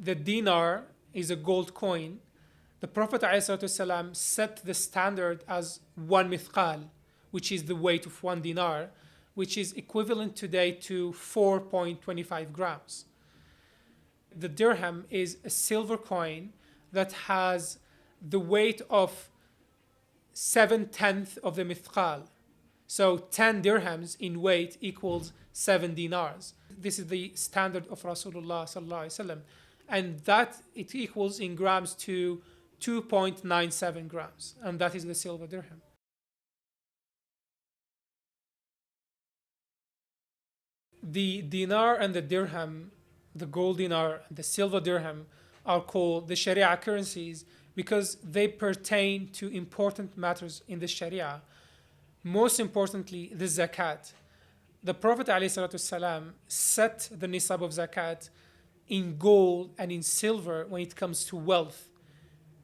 the dinar is a gold coin. The Prophet ﷺ set the standard as 1 mithqal, which is the weight of 1 dinar, which is equivalent today to 4.25 grams. The dirham is a silver coin that has the weight of 7/10 of the mithqal. So 10 dirhams in weight equals 7 dinars. This is the standard of Rasulullah sallallahu alaihi wasallam, and that it equals in grams to 2.97 grams, and that is the silver dirham. The dinar and the dirham, the gold dinar and the silver dirham, are called the Shariah currencies because they pertain to important matters in the Sharia. Most importantly, the zakat. The Prophet ﷺ set the nisab of zakat in gold and in silver when it comes to wealth.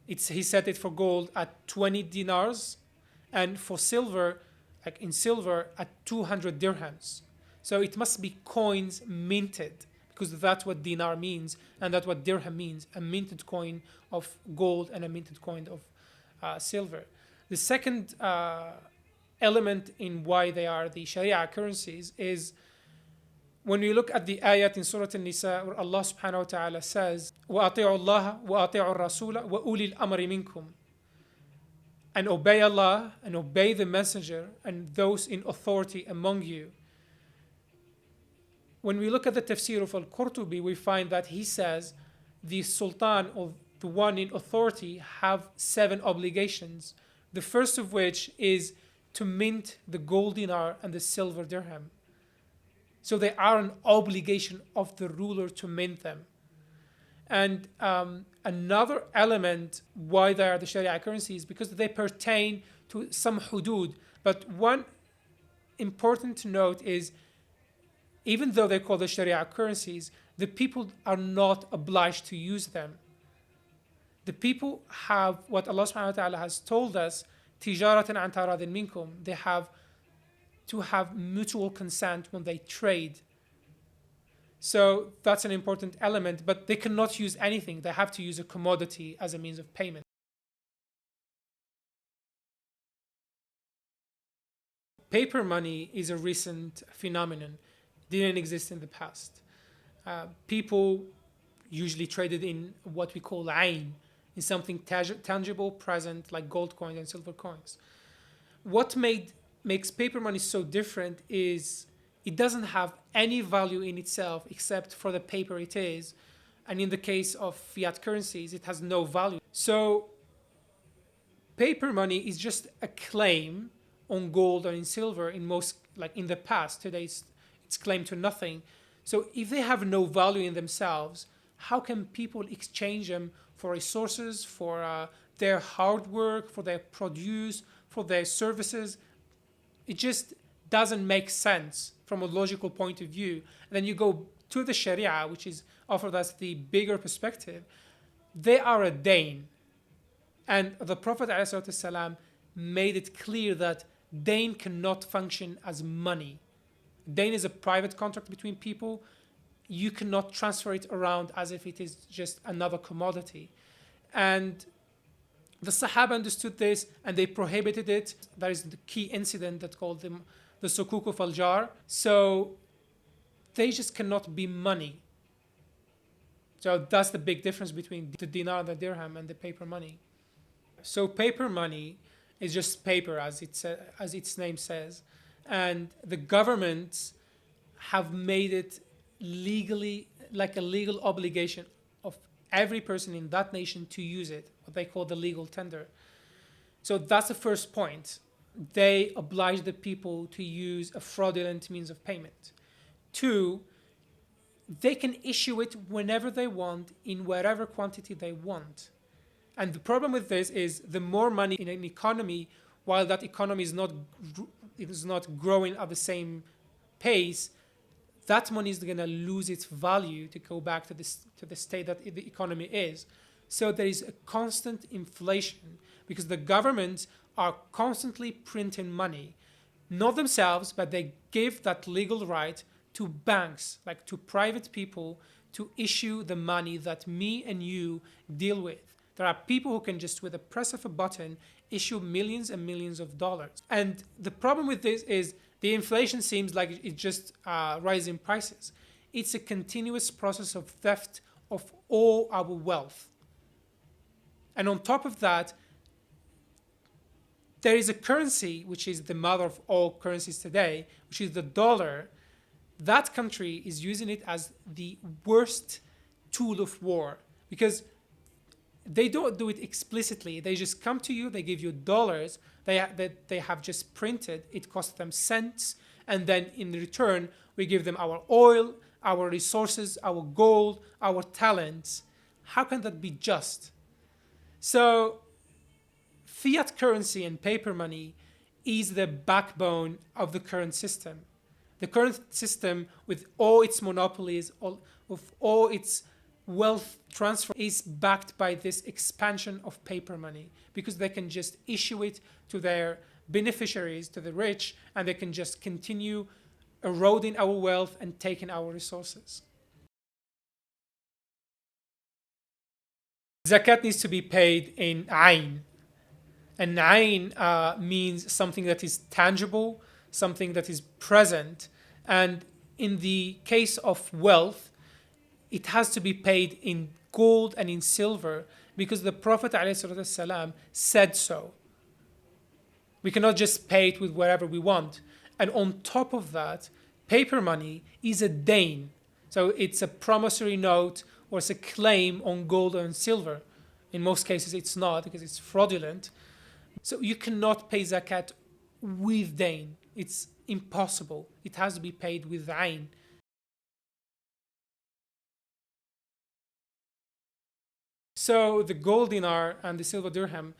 He set it for gold at 20 dinars and for silver, like in silver, at 200 dirhams. So it must be coins minted, because that's what dinar means and that's what dirham means, a minted coin of gold and a minted coin of silver. The second element in why they are the Sharia currencies is when we look at the ayat in Surah An-Nisa where Allah subhanahu wa ta'ala says وَأَطِيعُوا اللَّهَ وَأَطِيعُوا الرَّسُولَ وَأُولِي الْأَمْرِ مِنْكُمْ, and obey Allah and obey the messenger and those in authority among you. When we look at the tafsir of Al-Qurtubi, we find that he says the sultan, or the one in authority, have 7 obligations. The first of which is to mint the gold dinar and the silver dirham. So they are an obligation of the ruler to mint them. And another element why they are the Sharia currencies, because they pertain to some hudud. But one important to note is, even though they're called the Sharia currencies, the people are not obliged to use them. The people have what Allah subhanahu wa ta'ala has told us, tijaratan an taradin minkum. They have to have mutual consent when they trade. So that's an important element, but they cannot use anything. They have to use a commodity as a means of payment. Paper money is a recent phenomenon. Didn't exist in the past. People usually traded in what we call ayn, in something tangible, present, like gold coins and silver coins. What makes paper money so different is it doesn't have any value in itself except for the paper it is. And in the case of fiat currencies, it has no value. So paper money is just a claim on gold or in silver in most, like in the past. Today it's claimed to nothing. So if they have no value in themselves, how can people exchange them for resources, for their hard work, for their produce, for their services? It just doesn't make sense from a logical point of view. And then you go to the Sharia, which is offered as the bigger perspective. They are a dain. And the Prophet ﷺ made it clear that dain cannot function as money. Dain is a private contract between people. You cannot transfer it around as if it is just another commodity. And the Sahaba understood this and they prohibited it. That is the key incident that called them the Sukuk of Al-Jar. So they just cannot be money. So that's the big difference between the dinar and the dirham and the paper money. So paper money is just paper, as its name says. And the governments have made it legally, like a legal obligation of every person in that nation to use it, what they call the legal tender. So that's the first point. They oblige the people to use a fraudulent means of payment. 2, they can issue it whenever they want, in whatever quantity they want. And the problem with this is the more money in an economy, while that economy is not growing at the same pace, that money is going to lose its value to go back to the state that the economy is. So there is a constant inflation because the governments are constantly printing money, not themselves, but they give that legal right to banks, like to private people, to issue the money that me and you deal with. There are people who can just, with a press of a button, issue millions and millions of dollars. And the problem with this is the inflation seems like it's just rising prices. It's a continuous process of theft of all our wealth. And on top of that, there is a currency which is the mother of all currencies today, which is the dollar. That country is using it as the worst tool of war because they don't do it explicitly. They just come to you, they give you dollars that they have just printed. It costs them cents. And then in return, we give them our oil, our resources, our gold, our talents. How can that be just? So fiat currency and paper money is the backbone of the current system. The current system, with all its monopolies, with all its wealth transfer, is backed by this expansion of paper money because they can just issue it to their beneficiaries, to the rich, and they can just continue eroding our wealth and taking our resources. Zakat needs to be paid in ayn. And ayn means something that is tangible, something that is present. And in the case of wealth, it has to be paid in gold and in silver because the Prophet ﷺ said so. We cannot just pay it with whatever we want. And on top of that, paper money is a dain. So it's a promissory note or it's a claim on gold and silver. In most cases, it's not because it's fraudulent. So you cannot pay zakat with dain. It's impossible. It has to be paid with ayn. So the gold dinar and the silver dirham,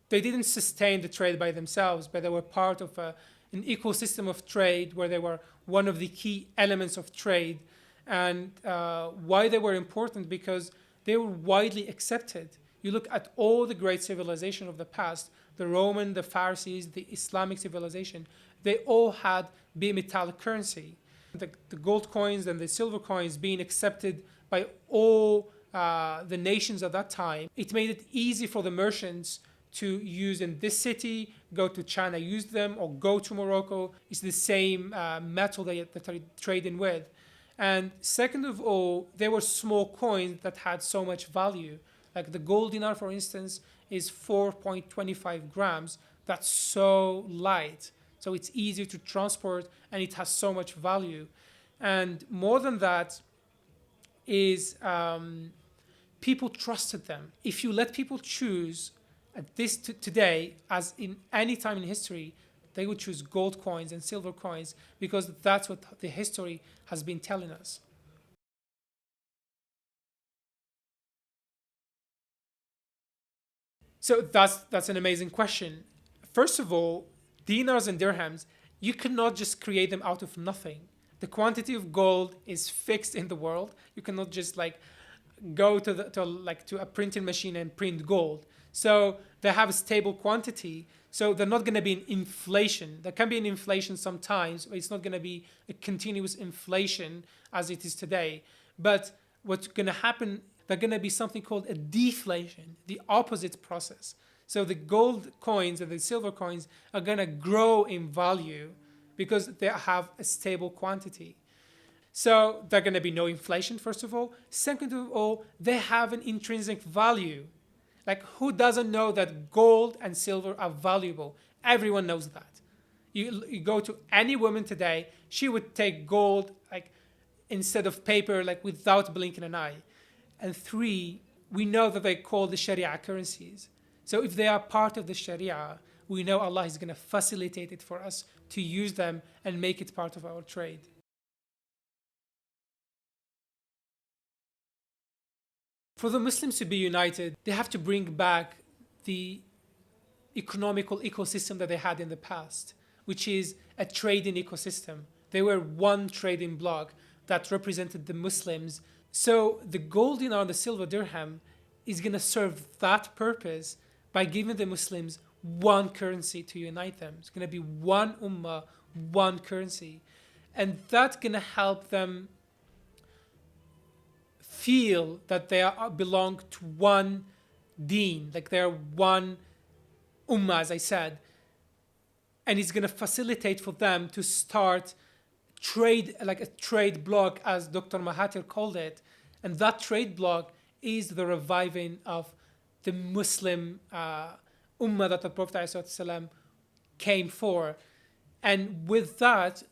they didn't sustain the trade by themselves, but they were part of an ecosystem of trade where they were one of the key elements of trade. And why they were important? Because they were widely accepted. You look at all the great civilization of the past, the Roman, the Pharisees, the Islamic civilization, they all had bimetallic currency. The gold coins and the silver coins being accepted by all the nations at that time, it made it easy for the merchants to use in this city, go to China, use them, or go to Morocco. It's the same metal that they're trading with. And second of all, there were small coins that had so much value. Like the gold dinar, for instance, is 4.25 grams. That's so light. So it's easier to transport and it has so much value. And more than that is people trusted them. If you let people choose at this today, as in any time in history, they would choose gold coins and silver coins because that's what the history has been telling us. So that's an amazing question. First of all, dinars and dirhams, you cannot just create them out of nothing. The quantity of gold is fixed in the world. You cannot just go to a printing machine and print gold. So they have a stable quantity. So they're not going to be in inflation. There can be an inflation sometimes, but it's not going to be a continuous inflation as it is today. But what's going to happen, there's going to be something called a deflation, the opposite process. So the gold coins and the silver coins are going to grow in value because they have a stable quantity. So there's going to be no inflation, first of all. Second of all, they have an intrinsic value. Like, who doesn't know that gold and silver are valuable? Everyone knows that. You go to any woman today, she would take gold instead of paper, without blinking an eye. And three, we know that they call the Shariah currencies. So if they are part of the Sharia, we know Allah is going to facilitate it for us to use them and make it part of our trade. For the Muslims to be united, they have to bring back the economical ecosystem that they had in the past, which is a trading ecosystem. They were one trading bloc that represented the Muslims. So the gold dinar and the silver dirham is going to serve that purpose by giving the Muslims one currency to unite them. It's going to be one ummah, one currency. And that's going to help them feel that they belong to one deen, like they're one ummah, as I said, and it's going to facilitate for them to start trade, like a trade block, as Dr. Mahathir called it. And that trade block is the reviving of the Muslim ummah that the Prophet ﷺ came for. And with that,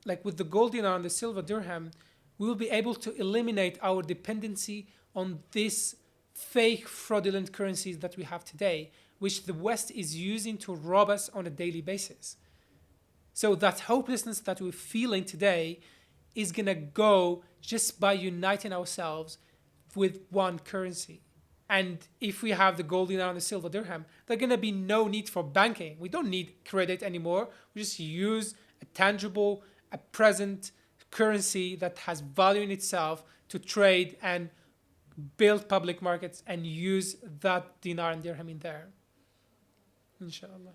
like with the gold dinar and the silver dirham, we will be able to eliminate our dependency on these fake fraudulent currencies that we have today, which the West is using to rob us on a daily basis. So that hopelessness that we're feeling today is going to go just by uniting ourselves with one currency. And if we have the gold dinar and the silver dirham, there's going to be no need for banking. We don't need credit anymore. We just use a tangible, a present currency that has value in itself to trade and build public markets and use that dinar and dirham in there. Inshallah.